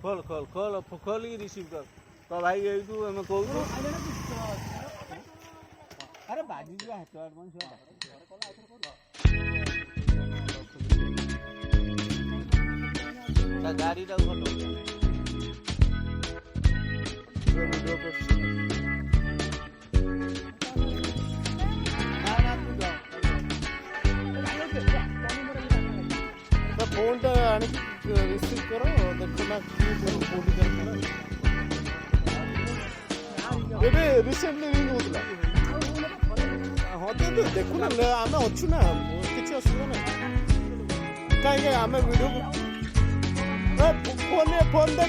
खोल खोल खोल खोल ही रिसीव कर तो भाई ये तू हमें कहू तो अरे बाजी जो है तो एडवांस हो गाड़ी टा खोल वीडियो कर फोन टा आने रिसीव करो देखो ना कोडी कर ଏବେ ରିସେଣ୍ଟଲି ରିଙ୍ଗ ହଉଥିଲା ହଁ ତ ଦେଖୁ ନା ଆମେ ଅଛୁ ନା କିଛି ଅସୁବିଧା ନାହିଁ କାହିଁକି ଆମେ ଭିଡ଼ିଓ ଫୋନ୍ ଦେ